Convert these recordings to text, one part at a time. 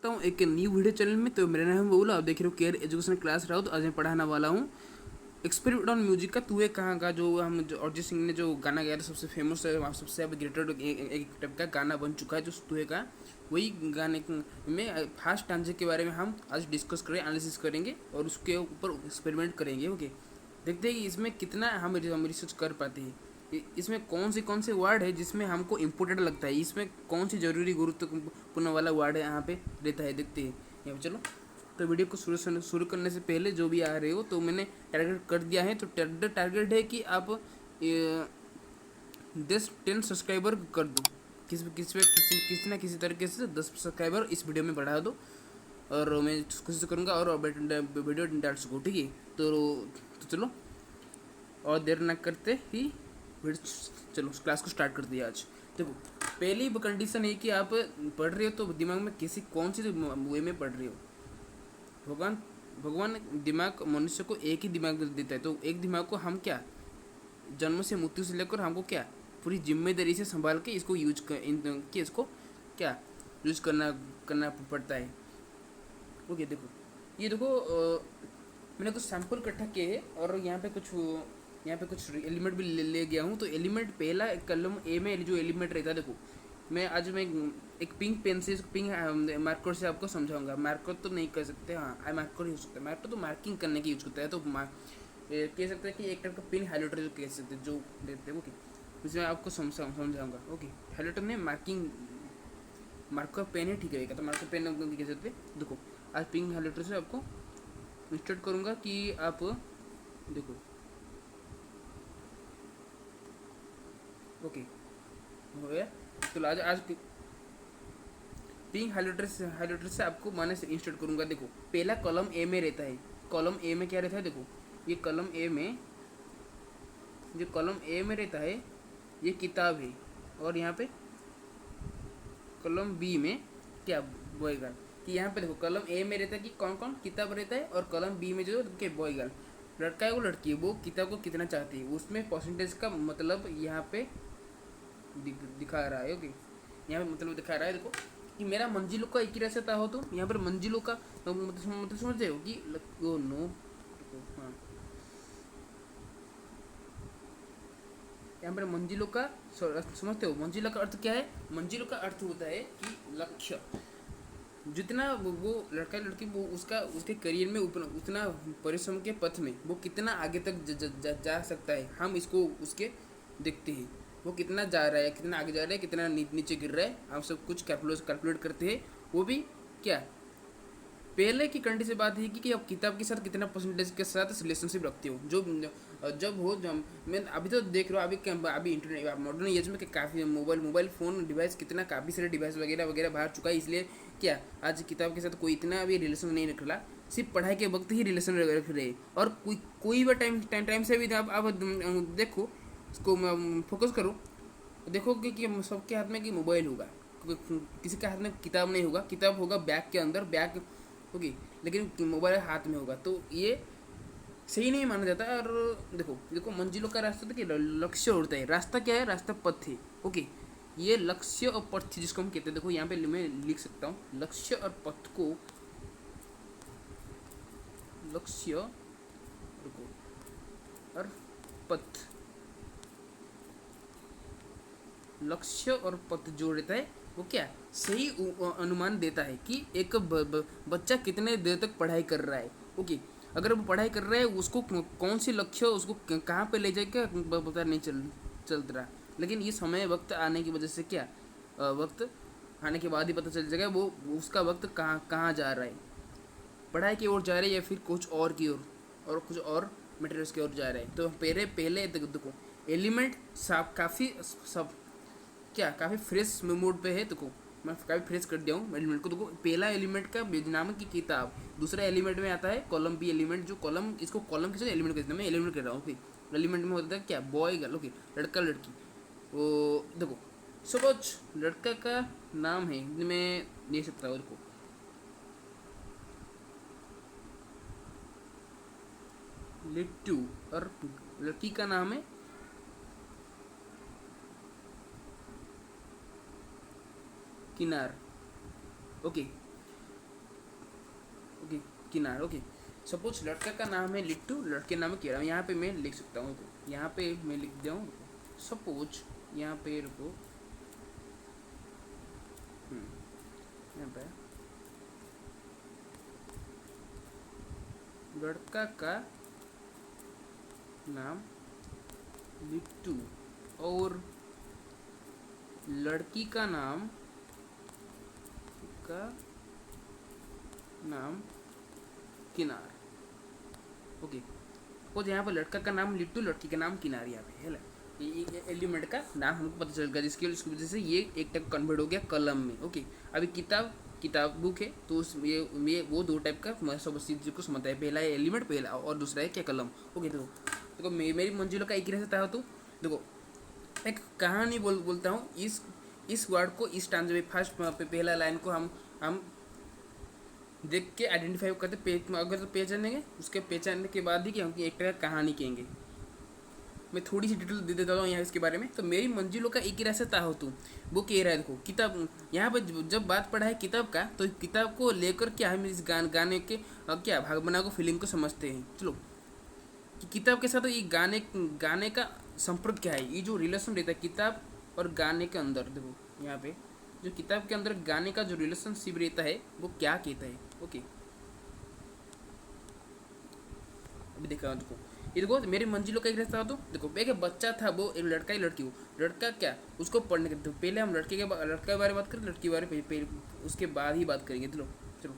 करता हूँ एक न्यू वीडियो चैनल में। तो मेरा नाम है बबूला, आप देख रहे हो केयर एजुकेशन क्लास राउत। आज मैं पढ़ाने वाला हूँ एक्सपेरिमेंट ऑन म्यूजिक का तू है कहाँ का, जो हम जो अरिजीत सिंह ने जो गाना गाया था सबसे फेमस है, सबसे अब ग्रेटेड एक टाइप का गाना बन चुका है जो तू है का। वही गाने में फास्ट स्टांजे के बारे में हम आज डिस्कस करें, एनालिसिस करेंगे और उसके ऊपर एक्सपेरिमेंट करेंगे। ओके, देखते हैं कि इसमें कितना हम रिसर्च कर पाते हैं। इसमें कौन से वर्ड है जिसमें हमको इम्पोर्टेंट लगता है, इसमें कौन सी जरूरी गुरुत्वपूर्ण वाला वर्ड है यहाँ पे रहता है, देखते हैं यहाँ पे। चलो, तो वीडियो को शुरू करने से पहले जो भी आ रहे हो तो मैंने टारगेट कर दिया है। तो टारगेट है कि आप 10 सब्सक्राइबर कर दो, किसी ना किसी तरीके से 10 सब्सक्राइबर इस वीडियो में बढ़ा दो और मैं कोशिश करूँगा और वीडियो डाल सकूँ, ठीक है। तो चलो और देर ना करते ही चलो क्लास को स्टार्ट कर दिया। आज देखो, पहली कंडीशन है कि आप पढ़ रहे हो तो दिमाग में कौन सी वे में पढ़ रहे हो। भगवान दिमाग मनुष्य को एक ही दिमाग देता है, तो एक दिमाग को हम क्या जन्म से मृत्यु से लेकर हमको क्या पूरी जिम्मेदारी से संभाल के इसको इसको क्या यूज करना पड़ता है। ओके, देखो ये देखो, मैंने कुछ सैंपल इकट्ठा किए हैं और यहाँ पे कुछ एलिमेंट भी ले गया हूँ। तो एलिमेंट पहला कलम ए में जो एलिमेंट रहता है, देखो मैं एक पिंक पेन से पिंक मार्कर से आपको समझाऊंगा। मार्कर तो नहीं कर सकते, हाँ आई मार्कर ही हो सकता है। मार्कर तो मार्किंग करने की यूज करता है, तो कह सकते हैं कि एक टाइप का पिन हाइलाइटर जो कह सकते हैं जो देते हैं। ओके, इसमें आपको समझाऊंगा। ओके, हाइलाइटर में मार्कर पेन ही ठीक रहेगा, तो मार्कर पेन कह सकते हैं। देखो, आज पिंक हाइलाइटर से आपको स्टार्ट करूंगा कि आप देखो। ओके, हो गया। तो आज पिंक हाइलाइटर से आपको माने से इंस्टार्ट करूंगा। देखो, पहला कॉलम ए में रहता है। कॉलम ए में क्या रहता है, देखो ये कॉलम ए में जो कॉलम ए में रहता है ये किताब है, और यहाँ पे कॉलम बी में क्या बॉयगर्ल, कि यहाँ पे देखो कॉलम ए में रहता है कि कौन कौन किताब रहता है, और कॉलम बी में जो के बॉयगर्ल लड़का है वो लड़की है, वो किताब को कितना चाहती है, उसमें परसेंटेज का मतलब यहाँ पे दिखा रहा है। ओके, यहाँ पे मतलब दिखा रहा है, देखो कि मेरा मंजिलों का एक ही रास्ता हो, तो यहाँ पर मंजिलों का मतलब समझते हो कि नो, हाँ यहाँ पर मंजिलों का समझते हो। मंजिलों का अर्थ क्या है, मंजिलों का अर्थ होता है कि लक्ष्य। जितना वो लड़का लड़की वो उसके करियर में उतना परिश्रम के पथ में वो कितना आगे तक जा सकता है, हम इसको उसके देखते हैं। वो कितना जा रहा है, कितना आगे जा रहा है, कितना नीचे गिर रहा है, हम सब कुछ कैलकुलेट करते हैं। वो भी क्या पहले की कंडीशन बात है कि आप किताब के साथ कितना परसेंटेज के साथ रिलेशनशिप रखते हो। जब मैं अभी तो देख रहा हूँ, अभी इंटरनेट मॉडर्न एज में काफ़ी मोबाइल फ़ोन डिवाइस कितना काफ़ी सारे डिवाइस वगैरह वगैरह बाहर चुका है। इसलिए क्या आज किताब के साथ कोई इतना भी रिलेशन नहीं रख रहा, सिर्फ पढ़ाई के वक्त ही रिलेशन रख रहे। और कोई भी टाइम से भी आप देखो, इसको फोकस करो, देखो कि सबके हाथ में कि मोबाइल होगा, किसी के हाथ में किताब नहीं होगा। किताब होगा बैग के अंदर, बैग ओके, लेकिन मोबाइल हाथ में होगा, तो ये सही नहीं माना जाता। और देखो मंजिलों का रास्ता तो क्या लक्ष्य होता है। रास्ता क्या है, रास्ता पथ है। ओके, ये लक्ष्य और पथ जिसको हम कहते हैं, देखो यहाँ पे मैं लिख सकता हूँ लक्ष्य और पथ को, लक्ष्य और पथ, लक्ष्य और पथ जो रहता है वो क्या सही अनुमान देता है कि एक बच्चा कितने देर तक पढ़ाई कर रहा है। ओके, अगर वो पढ़ाई कर रहा है उसको कौन सी लक्ष्य उसको कहाँ पे ले जाएगा पता नहीं चल रहा। लेकिन ये समय वक्त आने की वजह से क्या वक्त आने के बाद ही पता चल जाएगा वो उसका वक्त कहाँ जा रहा है, पढ़ाई की ओर जा रहा है या फिर कुछ और की ओर और कुछ और मटेरियल्स की ओर जा रहा है। तो पहले देखो एलिमेंट काफ़ी सब क्या काफ़ी फ्रेश मोड पे है। देखो मैं काफ़ी फ्रेश कर दिया हूँ एलिमेंट को। देखो पहला एलिमेंट का नाम की किताब, दूसरा एलिमेंट में आता है कॉलम बी एलिमेंट, जो कॉलम इसको कॉलम के साथ एलिमेंट कहते हैं, मैं एलिमेंट कर रहा हूँ। ओके, एलिमेंट में होता है क्या बॉय गर्ल, ओके लड़का लड़की। वो देखो सपोज लड़का का नाम है, मैं दे सकता हूँ, देखो लिट्टू, और लड़की का नाम है किनार। ओके, ओके, किनार। ओके, सपोज लड़का का नाम है लिट्टू, लड़के नाम है केरा। यहाँ पे मैं लिख सकता हूँ, यहाँ पे मैं लिख दिया हूँ। सपोज यहाँ पे रुको, यहाँ पे लड़का का नाम लिट्टू और लड़की का नाम किनार। ओके, सपोज यहाँ पर लड़का का नाम लिट्टू, लड़की का नाम किनार। यहाँ पे है ना, ये एलिमेंट का नाम हमको पता चल गया, जिसकी वजह से ये एक टाइप कन्वर्ट हो गया कलम में। ओके, अभी किताब बुक है, तो उस ये वो दो टाइप का सब चीज़ को समझता है। पहला है एलिमेंट, पहला, और दूसरा है क्या, कलम। ओके, देखो मेरी मंजिलों का एक ही रहता है। तो देखो एक कहानी बोलता हूँ। इस वर्ड को इस स्टांजा में फर्स्ट पहला लाइन को हम देख के आइडेंटिफाई करते, अगर तो पहचानेंगे, उसके पहचानने के बाद ही कि हम एक तरह का कहानी कहेंगे। मैं थोड़ी सी डिटेल दे देता हूँ यहाँ इसके बारे में। तो मेरी मंजिलों का एक ही रास्ता था हो तुम, वो कह रहा है। देखो किताब, यहाँ पर जब बात पढ़ा है किताब का, तो किताब को लेकर क्या हम इस गाने के क्या भाग बना को फीलिंग को समझते हैं। चलो, कि किताब के साथ ये गाने का संपर्क क्या है, ये जो रिलेशन रहता है किताब और गाने के अंदर। देखो यहाँ पे जो किताब के अंदर गाने का जो रिलेशनशिप रहता है वो क्या कहता है। ओके, अभी देखा देखो, ये देखो मेरी मंजिलों का एक रास्ता। तो देखो एक बच्चा था, वो एक लड़का ही लड़की, वो लड़का क्या उसको पढ़ने के, तो पहले हम लड़के के लड़का के बारे में बात करें, लड़की के बारे में उसके बाद ही बात करेंगे। चलो चलो,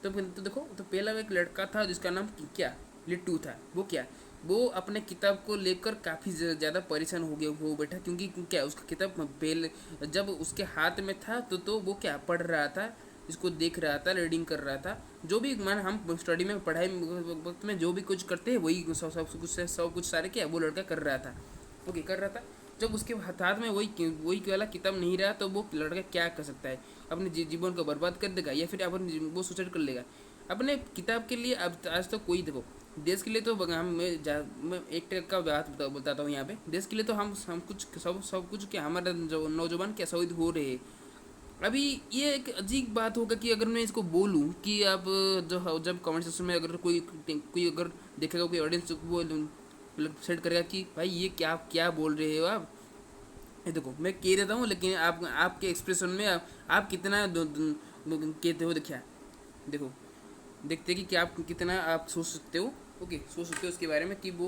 तो देखो, तो पहला एक लड़का था जिसका नाम क्या, लिट्टू था। वो क्या, वो अपने किताब को लेकर काफ़ी ज़्यादा परेशान हो गया वो बेटा, क्योंकि क्या उसका किताब पहले जब उसके हाथ में था तो वो क्या पढ़ रहा था, इसको देख रहा था, रीडिंग कर रहा था। जो भी मान हम स्टडी में पढ़ाई वक्त में जो भी कुछ करते हैं वही सब कुछ सारे क्या वो लड़का कर रहा था। ओके, कर रहा था। जब उसके हाथ में वही वाला किताब नहीं रहा, तो वो लड़का क्या कर सकता है, अपने जीवन को बर्बाद कर देगा या फिर अपन वो सुसाइड कर लेगा अपने किताब के लिए। अब आज तो कोई देखो देश के लिए तो मैं एक टाइप का बात बताता हूँ यहाँ पे। देश के लिए तो हम कुछ सब कुछ क्या हमारे जो नौजवान क्या शहीद हो रहे हैं। अभी ये एक अजीब बात होगा कि अगर मैं इसको बोलूँ कि आप जो जब कमेंट सेक्शन में अगर कोई अगर देखेगा, कोई ऑडियंस वो सेट करेगा कि भाई ये क्या बोल रहे हो आप। ये देखो मैं कह देता हूँ, लेकिन आपके एक्सप्रेशन में आप कितना कहते हो। देखो देखते कि आप कितना आप सोच सकते हो। ओके, सोच सकते हो उसके बारे में कि वो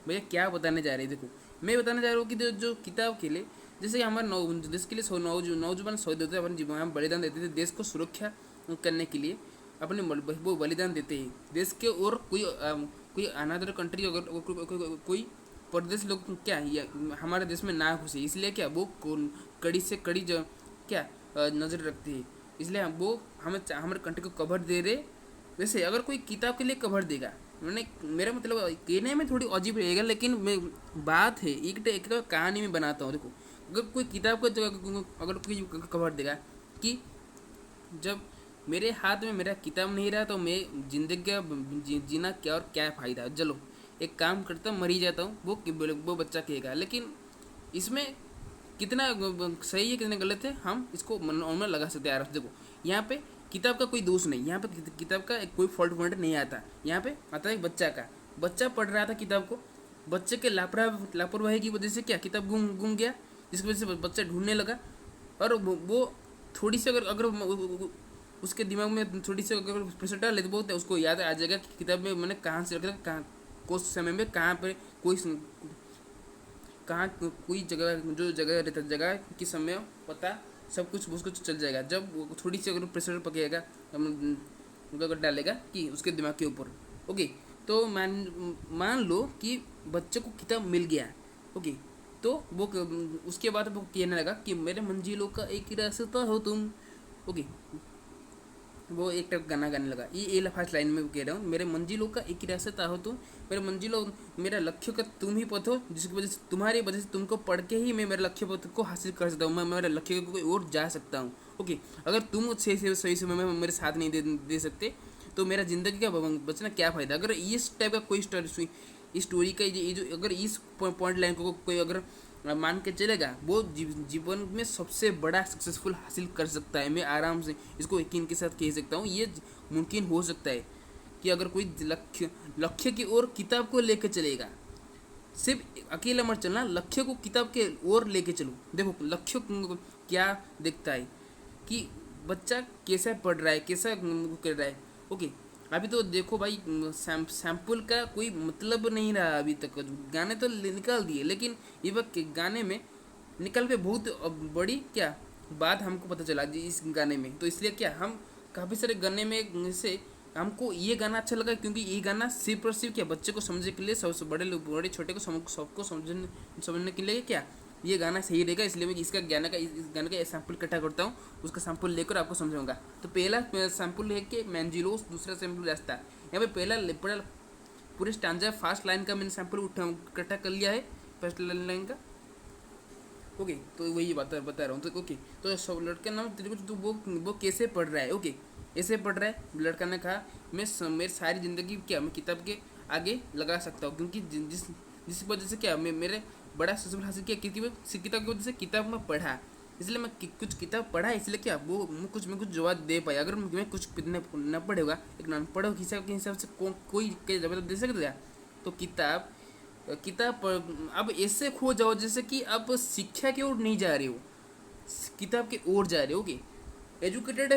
भैया क्या बताने जा रहे हैं। देखो मैं बताने जा रहा हूँ कि जो किताब के लिए, जैसे हमारे देश के लिए नौजवान शहीद होते हैं, अपने जीवन में बलिदान देते थे देश को सुरक्षा करने के लिए, अपने वो बलिदान देते हैं देश के। और कोई अनदर कंट्री अगर कोई परदेश लोग क्या हमारे देश में ना घुसे, इसलिए क्या वो कड़ी से कड़ी जो क्या नज़र रखते हैं, इसलिए वो हमारे कंट्री को कवर दे रहे। वैसे अगर कोई किताब के लिए कवर देगा, मैंने मेरा मतलब कहने में थोड़ी अजीब रहेगा, लेकिन मैं बात है एक कहानी में बनाता हूँ। देखो अगर कोई किताब को अगर कोई कवर देगा कि जब मेरे हाथ में मेरा किताब नहीं रहा, तो मैं जिंदगी का जीना क्या और क्या फ़ायदा। चलो एक काम करता हूँ, मर ही जाता हूँ, वो बच्चा कहेगा। लेकिन इसमें कितना सही है कितना गलत है हम इसको मन में लगा सकते हैं। देखो यहाँ पे किताब का कोई दोष नहीं, यहाँ पे किताब का कोई फॉल्ट पॉइंट नहीं आता। यहाँ पे आता है बच्चा पढ़ रहा था किताब को, बच्चे के लापरवाही की वजह से क्या किताब गुम गया, जिसकी वजह से बच्चा ढूंढने लगा। और वो थोड़ी सी अगर उसके दिमाग में थोड़ी सी अगर प्रेशर डाले तो बहुत उसको याद आ जाएगा कि किताब में मैंने कहाँ से रखा, कहाँ कुछ समय में कहाँ पर कहाँ कोई जगह रहता जगह की समय पता सब कुछ उसको चल जाएगा। जब वो थोड़ी सी अगर प्रेशर पकेगा अगर डालेगा कि उसके दिमाग के ऊपर। ओके, तो मान लो कि बच्चे को किताब मिल गया। ओके, तो वो उसके बाद वो कहने लगा कि मेरे मंजिलों का एक ही रास्ता हो तुम। ओके, वो एक टाइप गाना गाने लगा। ये फर्स्ट लाइन में कह रहा हूँ, मेरे मंजिलों का एक ही रास्ता हो तुम, मेरे मंजिलों मेरा लक्ष्य का तुम ही पथ हो, जिसकी वजह से तुम्हारी वजह से तुमको पढ़ के ही मैं मेरे लक्ष्य पथ को हासिल कर सकता हूँ, मैं मेरे लक्ष्य को कोई और जा सकता हूँ। ओके, अगर तुम सही समय में मेरे साथ नहीं दे सकते तो मेरा ज़िंदगी का बचना क्या फ़ायदा। अगर इस टाइप का कोई स्टोरी का ये जो अगर इस पॉइंट लाइन को कोई अगर मान के चलेगा वो जीवन में सबसे बड़ा सक्सेसफुल हासिल कर सकता है। मैं आराम से इसको यकीन के साथ कह सकता हूँ, ये मुमकिन हो सकता है कि अगर कोई लक्ष्य लक्ष्य की ओर किताब को लेकर चलेगा। सिर्फ अकेला मत चलना, लक्ष्य को किताब के ओर लेके चलो। देखो लक्ष्य क्या देखता है कि बच्चा कैसा पढ़ रहा है, कैसा कर रहा है। ओके, अभी तो देखो भाई, सैम्पल का कोई मतलब नहीं रहा अभी तक। गाने तो निकाल दिए, लेकिन ये वक्त गाने में निकल पे बहुत बड़ी क्या बात हमको पता चला जी इस गाने में। तो इसलिए क्या हम काफ़ी सारे गाने में से हमको ये गाना अच्छा लगा, क्योंकि ये गाना सिर्फ और सिर्फ क्या बच्चे को समझने के लिए, सबसे बड़े लोग बड़े छोटे को सबको समझने के लिए क्या ये गाना सही रहेगा। इसलिए मैं इसका गाना का इस गाने का सैम्पल इकट्ठा करता हूँ, उसका सैम्पल लेकर आपको समझाऊंगा। तो पहला सैम्पल है कि मैंजिलोस, दूसरा सैम्पल रास्ता। यहाँ पे पहला पूरे स्टांजा फास्ट लाइन का मैंने सैम्पल इकट्ठा कर लिया है, फर्स्ट लाइन का। ओके, तो वही बता रहा हूँ। तो ओके, तो सब लड़का नाम तेरे को तो वो कैसे पढ़ रहा है। ओके, ऐसे पढ़ रहा है। लड़का ने कहा मेरी सारी ज़िंदगी क्या मैं किताब के आगे लगा सकता हूँ, क्योंकि जिस वजह से क्या मैं मेरे बड़ा सक्सेसफुल हासिल किया, क्योंकि मैं किताब की वजह से किताब में पढ़ा, इसलिए मैं कुछ किताब पढ़ा, इसलिए क्या वो मैं कुछ जवाब दे पाया। अगर मैं कुछ न पढ़ेगा, एक न पढ़ो हिसाब के हिसाब से कोई जवाब दे सकता। तो किताब किताब अब ऐसे खो जाओ जैसे कि आप शिक्षा की ओर नहीं जा रहे हो, किताब की ओर जा रहे हो। ओके, एजुकेटेड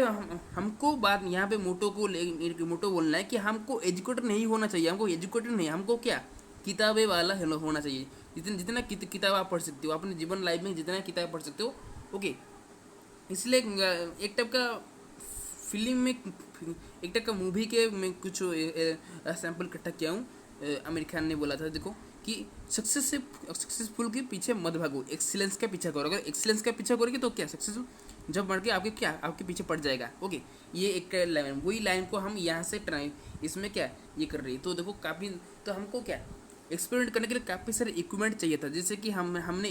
हमको बात यहाँ पे मोटो बोलना है कि हमको एजुकेटेड नहीं होना चाहिए। हमको एजुकेटेड नहीं, हमको क्या किताबें वाला होना चाहिए। जितना किताब आप पढ़ सकते हो अपने जीवन लाइफ में, जितना किताब पढ़ सकते हो। ओके, इसलिए एक टाइप का फिल्म में, एक टाइप का मूवी के मैं कुछ सैम्पल इकट्ठा किया हूँ। आमिर खान ने बोला था देखो कि सक्सेसफुल के पीछे मत भागो, एक्सीलेंस का पीछा करो। अगर एक्सीलेंस का पीछा करोगे तो क्या सक्सेसफुल जब बढ़ के आपके पीछे पड़ जाएगा। ओके, ये एक लाइन, वही लाइन को हम यहाँ से ट्राई इसमें क्या ये कर रही है। तो देखो काफ़ी, तो हमको क्या एक्सपेरिमेंट करने के लिए काफ़ी सारे इक्विपमेंट चाहिए था, जैसे कि हमने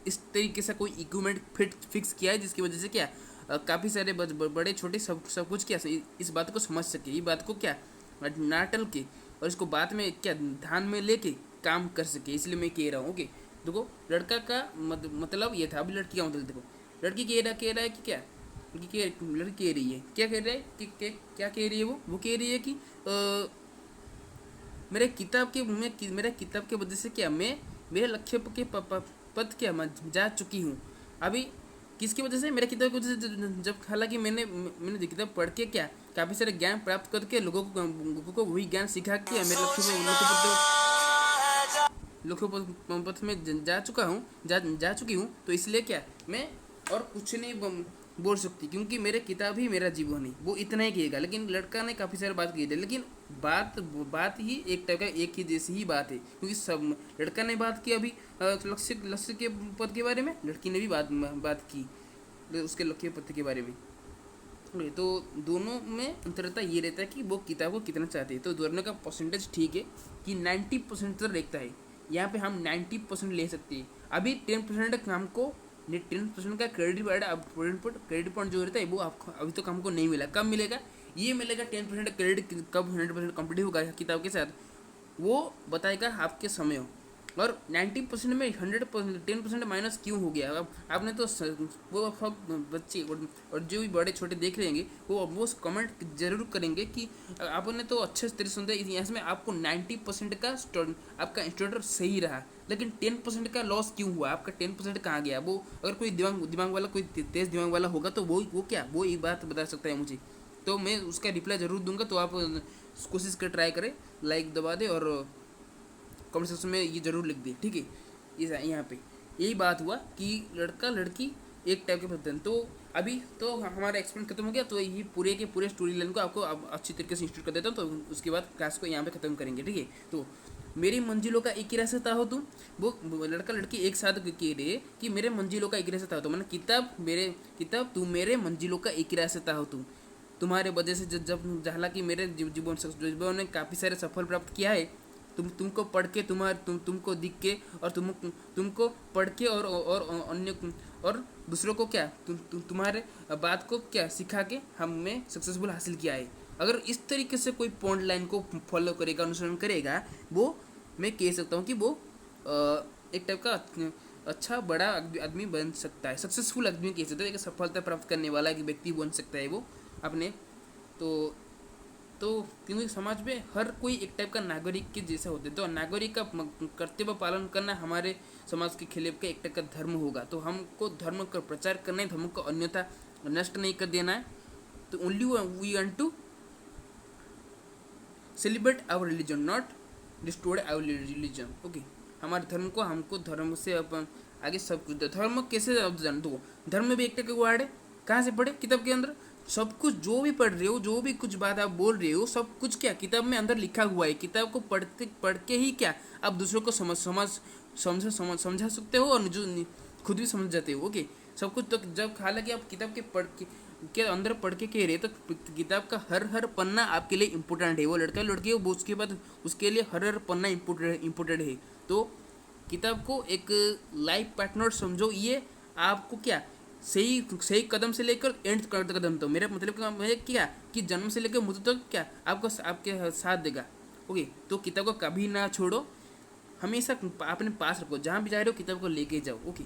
इस तरीके से कोई इक्विपमेंट फिक्स किया है, जिसकी वजह से क्या काफ़ी सारे बड़े छोटे सब कुछ क्या इस बात को समझ सके, ये बात को क्या ना टल के, और इसको बाद में क्या ध्यान में लेके काम कर सके। इसलिए मैं कह रहा हूँ। ओके, देखो लड़का का मतलब ये था। अभी लड़की का मतलब देखो, लड़की कह रहा है कि क्या लड़की कह रही है, क्या कह रहा है कि क्या कह रही है वो कह रही है कि मेरे किताब के वजह से क्या मैं मेरे लक्ष्य के पद क्या मैं जा चुकी हूँ। अभी किसकी वजह से, मेरे किताब की वजह से। जब हालांकि मैंने किताब पढ़ के क्या काफ़ी सारे ज्ञान प्राप्त करके लोगों को वही ज्ञान सिखा के मेरे लक्ष्य पथ में जा चुकी हूँ। तो इसलिए क्या मैं और कुछ नहीं बोल सकती, क्योंकि मेरे किताब ही मेरा जीवन है। वो इतना ही कहेगा। लेकिन लड़का ने काफ़ी सारी बात की थी, लेकिन बात ही एक टाइप का एक ही जैसी ही बात है, क्योंकि सब लड़का ने बात की अभी लक्ष्य के पद के बारे में, लड़की ने भी बात की उसके लक्ष्य पद के बारे में। तो दोनों में अंतरता ये रहता है कि वो किताब को कितना चाहते हैं। तो दोनों का परसेंटेज ठीक है कि 90% तक रहता है। यहाँ पे हम 90% ले सकते हैं। अभी 10% हमको 10% का क्रेडिट पॉइंट जो रहता है वो आपको अभी तक हमको नहीं मिला। कब मिलेगा? ये मिलेगा 10% क्रेडिट कब 100% कंप्लीट होगा किताब के साथ, वो बताएगा आपके समय। और 90% में 10% माइनस क्यों हो गया? अब आपने तो वो सब बच्चे और जो भी बड़े छोटे देख रहेंगे वो कमेंट जरूर करेंगे कि आपने तो अच्छे तरह से सुनते इतिहास में आपको 90% का आपका इंस्ट्रक्टर सही रहा, लेकिन 10% का लॉस क्यों हुआ? आपका 10% कहाँ गया? वो अगर कोई दिमाग वाला, कोई तेज दिमाग वाला होगा तो वो एक बात बता सकता है मुझे। तो मैं उसका रिप्लाई ज़रूर दूंगा। तो आप कोशिश कर ट्राई करें, लाइक दबा दे और कमेंट सेक्शन में ये जरूर लिख दे, ठीक है। यहाँ पे यही बात हुआ कि लड़का लड़की एक टाइप के पसंद। तो अभी तो हमारा एक्सपेरिमेंट खत्म हो गया। तो ये पूरे के पूरे स्टोरी लाइन को आपको अब अच्छी तरीके से इंस्टॉल कर देता हूँ। तो उसके बाद क्लास को यहाँ पे ख़त्म करेंगे, ठीक है। तो मेरी मंजिलों का एक ही रास्ता हो तुम, वो लड़का लड़की एक साथ कह रहे कि मेरे मंजिलों का एक ही रास्ता हो तो मैंने किताब तू मेरे मंजिलों का एक ही रास्ता हो तुम, तुम्हारे वजह से जब हालांकि मेरे जीवन ने काफ़ी सारे सफल प्राप्त किया है। तुमको पढ़ के तुमको दिख के और तुमको पढ़ के और अन्य और दूसरों को क्या तुम्हारे बात को क्या सिखा के हमने सक्सेसफुल हासिल किया है। अगर इस तरीके से कोई पॉइंट लाइन को फॉलो करेगा, अनुसरण करेगा, वो मैं कह सकता हूँ कि वो एक टाइप का अच्छा बड़ा आदमी बन सकता है, सक्सेसफुल आदमी कह सकते हैं, एक सफलता प्राप्त करने वाला एक व्यक्ति बन सकता है वो अपने। तो तो क्योंकि समाज में हर कोई एक टाइप का नागरिक के जैसा होते हैं, तो नागरिक का कर्तव्य पालन करना हमारे समाज के खिलाफ का एक टाइप का धर्म होगा। तो हमको धर्म का प्रचार करना है, धर्म को अन्यथा नष्ट नहीं कर देना है। तो only we want to celebrate our religion, not destroy our religion. Okay, हमारे धर्म को, हमको धर्म से अपन आगे सब कुछ। धर्म कैसे जान दो, धर्म में भी एक टाइप का वर्ड है, कहाँ से पढ़े, किताब के अंदर। सब कुछ जो भी पढ़ रहे हो, जो भी कुछ बात आप बोल रहे हो, सब कुछ क्या किताब में अंदर लिखा हुआ है। किताब को पढ़ के ही क्या आप दूसरों को समझा सकते हो, और जो खुद भी समझ जाते हो। ओके, सब कुछ। तो जब हालांकि आप किताब के अंदर पढ़ के कह रहे, तो किताब का हर पन्ना आपके लिए इम्पोर्टेंट है। वो लड़का लड़की हो, उसके बाद उसके लिए हर पन्ना इम्पोर्टेंट है। तो किताब को एक लाइफ पार्टनर समझो। ये आपको क्या सही कदम से लेकर एंड कदम तक, मेरा मतलब क्या कि जन्म से लेकर मृत्यु तक क्या आपको आपके साथ देगा। ओके, तो किताब को कभी ना छोड़ो, हमेशा अपने पास रखो, जहाँ भी जा रहे हो किताब को लेके जाओ। ओके,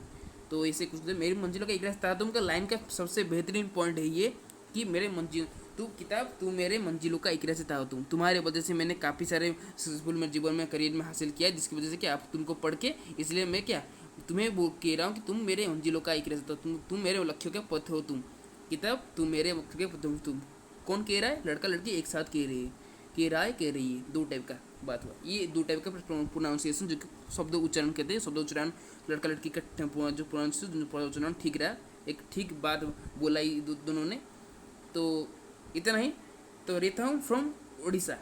तो ऐसे कुछ मेरी मंजिलों का एक रास्ता तुम का लाइन का सबसे बेहतरीन पॉइंट है ये कि मेरे मंजिल तू किताब, तू मेरे मंजिलों का एक रास्ता हो। तुम तुम्हारे वजह से मैंने काफ़ी सारे सक्सेसफुल में जीवन में करियर में हासिल किया, जिसकी वजह से क्या आप तुमको पढ़ के, इसलिए मैं क्या तुम्हें वो कह रहा हूँ कि तुम मेरे मंजिलों का एक रास्ता, तुम मेरे लक्ष्यों के पथ हो। तुम किताब, तुम मेरे लक्ष्यों के पथ हो। तुम कौन कह रहा है, लड़का लड़की एक साथ कह रही है, कह रही है, दो टाइप का बात हुआ। ये दो टाइप का प्रोनाउंसिएशन, जो शब्द उच्चारण कहते हैं, शब्द उच्चारण लड़का लड़की का जो प्रोनाउंसिएशन उच्चारण ठीक रहा, एक ठीक बात बोला दोनों ने। तो इतना ही। तो रहता हूँ फ्रॉम उड़ीसा।